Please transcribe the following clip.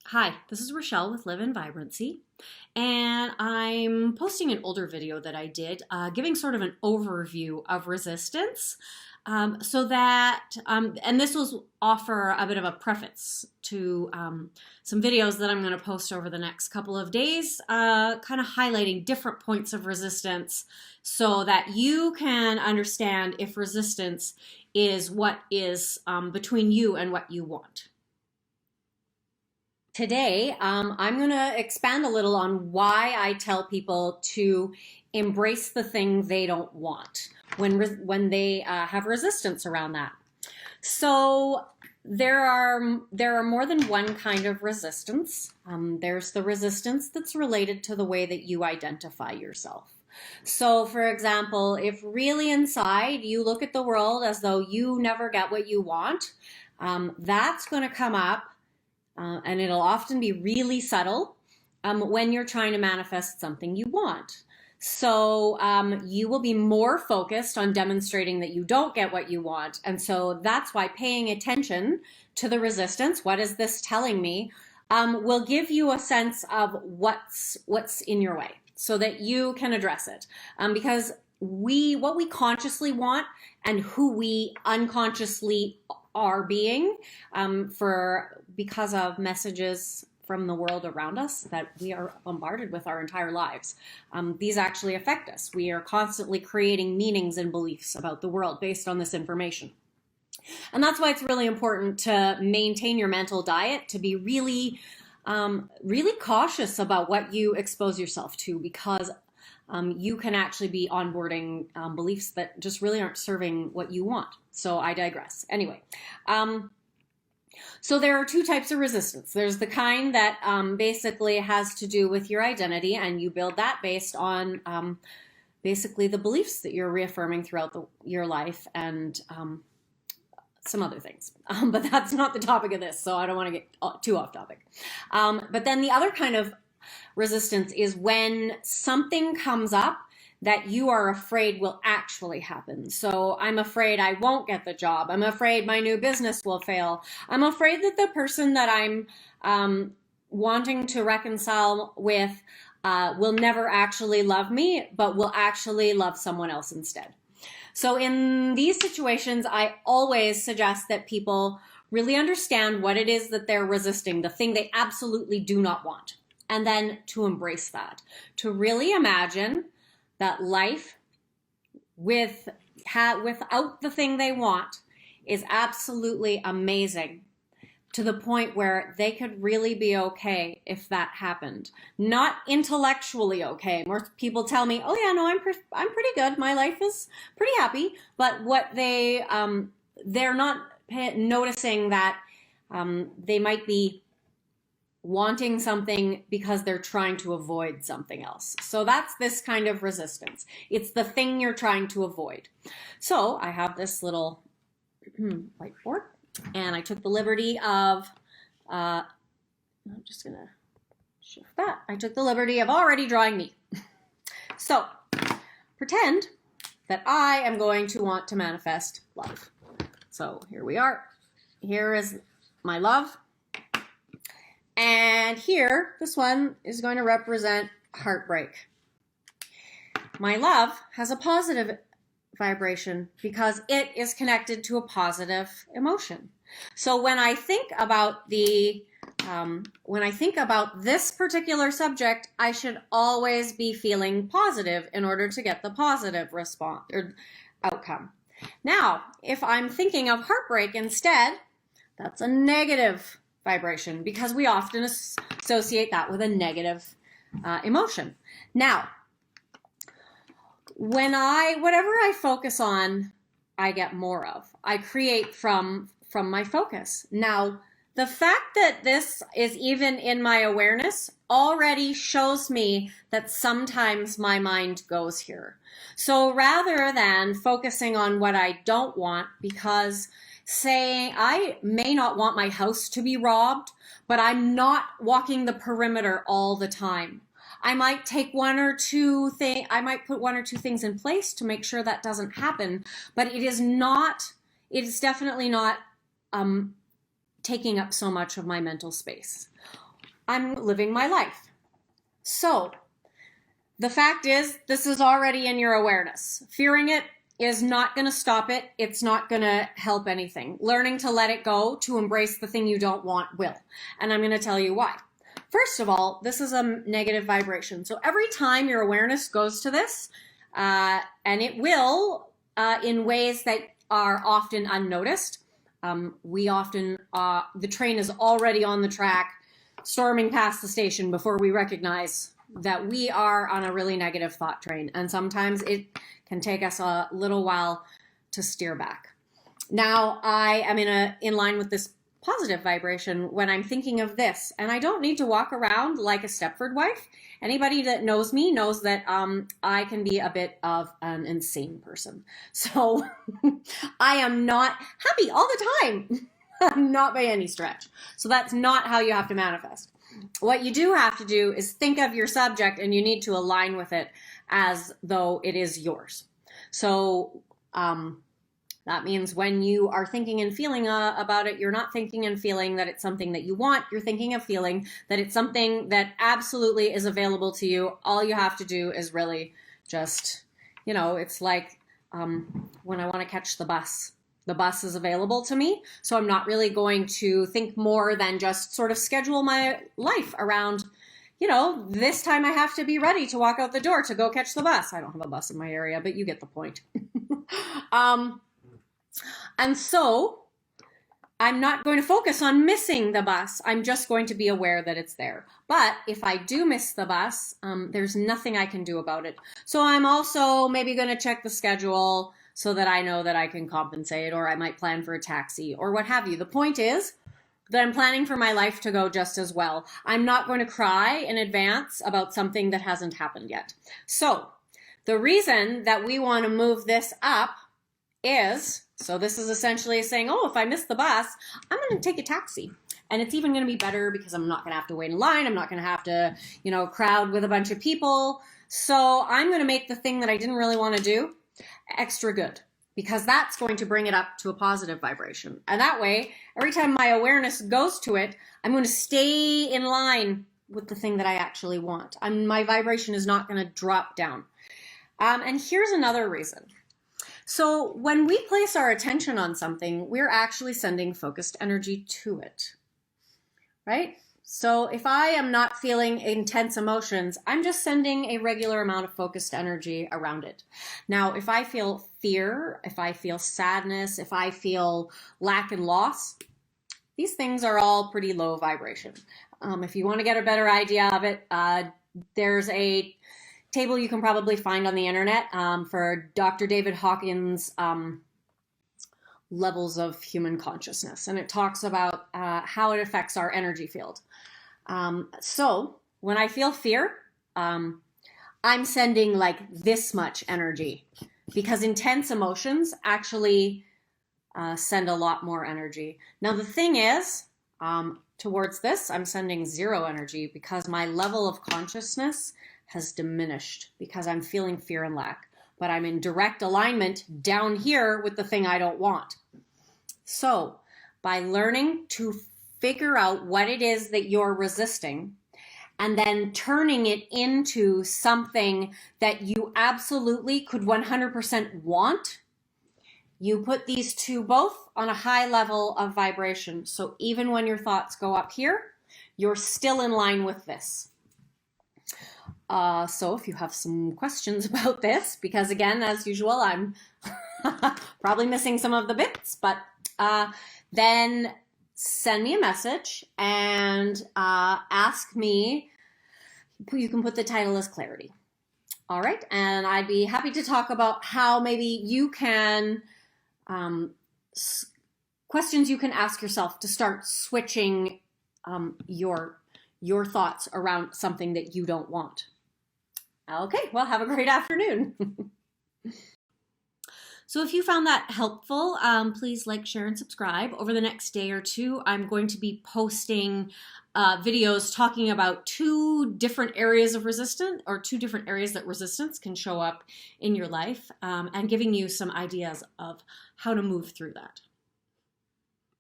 Hi, this is Rachelle with Live in Vibrancy, and I'm posting an older video that I did giving sort of an overview of resistance and this will offer a bit of a preface to some videos that I'm going to post over the next couple of days, kind of highlighting different points of resistance so that you can understand if resistance is what is between you and what you want. Today, I'm going to expand a little on why I tell people to embrace the thing they don't want when they have resistance around that. So there are more than one kind of resistance. There's the resistance that's related to the way that you identify yourself. So, for example, if really inside you look at the world as though you never get what you want, that's going to come up. And it'll often be really subtle when you're trying to manifest something you want. So you will be more focused on demonstrating that you don't get what you want. And so that's why paying attention to the resistance, what is this telling me, will give you a sense of what's in your way so that you can address it. Because what we consciously want and who we unconsciously are being because of messages from the world around us that we are bombarded with our entire lives. These actually affect us. We are constantly creating meanings and beliefs about the world based on this information. And that's why it's really important to maintain your mental diet, to be really cautious about what you expose yourself to, because you can actually be onboarding beliefs that just really aren't serving what you want. So I digress. Anyway, so there are two types of resistance. There's the kind that basically has to do with your identity, and you build that based on basically the beliefs that you're reaffirming throughout your life and some other things. But that's not the topic of this, so I don't want to get too off topic. But then the other kind of resistance is when something comes up that you are afraid will actually happen. So I'm afraid I won't get the job. I'm afraid my new business will fail. I'm afraid that the person that I'm wanting to reconcile with will never actually love me, but will actually love someone else instead. So in these situations, I always suggest that people really understand what it is that they're resisting, the thing they absolutely do not want, and then to embrace that, to really imagine that life without the thing they want is absolutely amazing, to the point where they could really be okay if that happened. Not intellectually okay. Most people tell me, oh yeah, no, I'm pretty good. My life is pretty happy. But what they're not noticing that they might be wanting something because they're trying to avoid something else. So that's this kind of resistance. It's the thing you're trying to avoid. So I have this little whiteboard, and I took the liberty of, I'm just gonna shift that. I took the liberty of already drawing me. So pretend that I am going to want to manifest love. So here we are. Here is my love. And here, this one is going to represent heartbreak. My love has a positive vibration because it is connected to a positive emotion. So when I think about this particular subject, I should always be feeling positive in order to get the positive response or outcome. Now, if I'm thinking of heartbreak instead, that's a negative vibration, because we often associate that with a negative emotion. Now, whatever I focus on, I get more of. I create from my focus. Now, the fact that this is even in my awareness already shows me that sometimes my mind goes here. So rather than focusing on what I don't want, because saying I may not want my house to be robbed, but I'm not walking the perimeter all the time. I might take I might put one or two things in place to make sure that doesn't happen, but it is definitely not taking up so much of my mental space. I'm living my life. So the fact is, this is already in your awareness. Fearing it is not going to stop it. It's not going to help anything. Learning to let it go, to embrace the thing you don't want, will. And I'm going to tell you why. First of all, this is a negative vibration. So every time your awareness goes to this, and it will in ways that are often unnoticed, the train is already on the track, storming past the station before we recognize that we are on a really negative thought train. And sometimes it can take us a little while to steer back. Now, I am in line with this positive vibration when I'm thinking of this, and I don't need to walk around like a Stepford wife. Anybody that knows me knows that I can be a bit of an insane person. So I am not happy all the time. Not by any stretch. So that's not how you have to manifest. What you do have to do is think of your subject, and you need to align with it as though it is yours. So that means when you are thinking and feeling about it, you're not thinking and feeling that it's something that you want. You're thinking and feeling that it's something that absolutely is available to you. All you have to do is really just, it's like when I want to catch the bus. The bus is available to me, so I'm not really going to think more than just sort of schedule my life around, this time I have to be ready to walk out the door to go catch the bus. I don't have a bus in my area, but you get the point. And so I'm not going to focus on missing the bus. I'm just going to be aware that it's there. But if I do miss the bus, there's nothing I can do about it. So I'm also maybe going to check the schedule so that I know that I can compensate, or I might plan for a taxi or what have you. The point is that I'm planning for my life to go just as well. I'm not going to cry in advance about something that hasn't happened yet. So the reason that we want to move this up is, so this is essentially saying, oh, if I miss the bus, I'm going to take a taxi. And it's even going to be better because I'm not going to have to wait in line. I'm not going to have to, crowd with a bunch of people. So I'm going to make the thing that I didn't really want to do extra good, because that's going to bring it up to a positive vibration. And that way, every time my awareness goes to it, I'm going to stay in line with the thing that I actually want. My vibration is not going to drop down. And here's another reason. So when we place our attention on something, we're actually sending focused energy to it, right? So if I am not feeling intense emotions, I'm just sending a regular amount of focused energy around it. Now, if I feel fear, if I feel sadness, if I feel lack and loss, these things are all pretty low vibration. If you want to get a better idea of it, there's a table you can probably find on the internet for Dr. David Hawkins' levels of human consciousness. And it talks about how it affects our energy field. So when I feel fear, I'm sending like this much energy, because intense emotions actually send a lot more energy. Now, the thing is, towards this, I'm sending zero energy because my level of consciousness has diminished because I'm feeling fear and lack, but I'm in direct alignment down here with the thing I don't want. So by learning to figure out what it is that you're resisting and then turning it into something that you absolutely could 100% want, you put these two both on a high level of vibration. So even when your thoughts go up here, you're still in line with this. So if you have some questions about this, because again, as usual, I'm probably missing some of the bits, but then send me a message and ask me. You can put the title as clarity. All right. And I'd be happy to talk about how maybe you can, questions you can ask yourself to start switching your thoughts around something that you don't want. Okay, well, have a great afternoon. So if you found that helpful, please like, share, and subscribe. Over the next day or two, I'm going to be posting videos talking about two different areas of resistance, or two different areas that resistance can show up in your life, and giving you some ideas of how to move through that.